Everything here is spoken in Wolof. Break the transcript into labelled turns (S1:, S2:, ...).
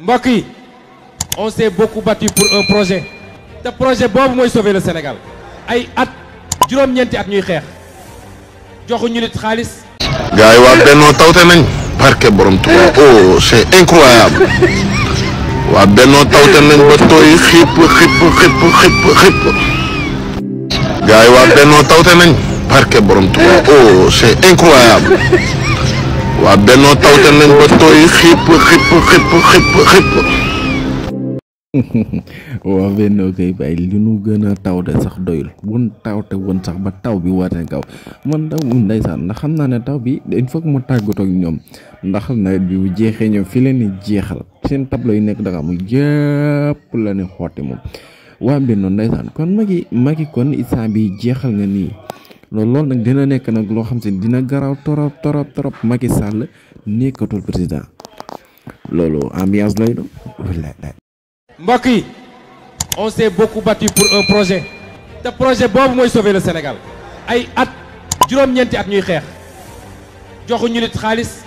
S1: mbokk yi on s'est beaucoup battu pour un projet te projet boobu mooy sauver le Sénégal ay at juróom-ñeenti at ñuy xeex joxuñu nit xaalis.
S2: gars yi waa Bennoo tawte nañ barke borom Tuubaa oh c'est incroyable waa Bennoo tawte nañ ba tooy xipp gars yi waa Bennoo tawte nañ barke borom Tuubaa oh c'est incroyable waa Bennoo tawte nañ ba tooy xipp
S3: waa Bennoo kay bàyyi li nu gën a taw de sax doyul bun tawte woon sax ba taw bi wate kaw man taw ndeysaan ndax xam naa ne taw bi il faut que mu tàggatoo ak ñoom ndax nawet bi bu jeexee ñoom fi leen ni jeexal seen tableau yi nekk Dakar mu jëpp la ne xotti moom waa Bennoo ndeysaan kon magi kon instant bi jeexal nga nii loolu nag dina nekk nag loo xam si dina garaaw torop Macky Sall nekkatul président loolu ambiance lay doon wallaay.
S1: mbokk yi on s'est beaucoup battu pour un projet te projet boobu mooy sauver le Sénégal ay at juróom-ñeenti at ñuy xeex joxuñu nit xaalis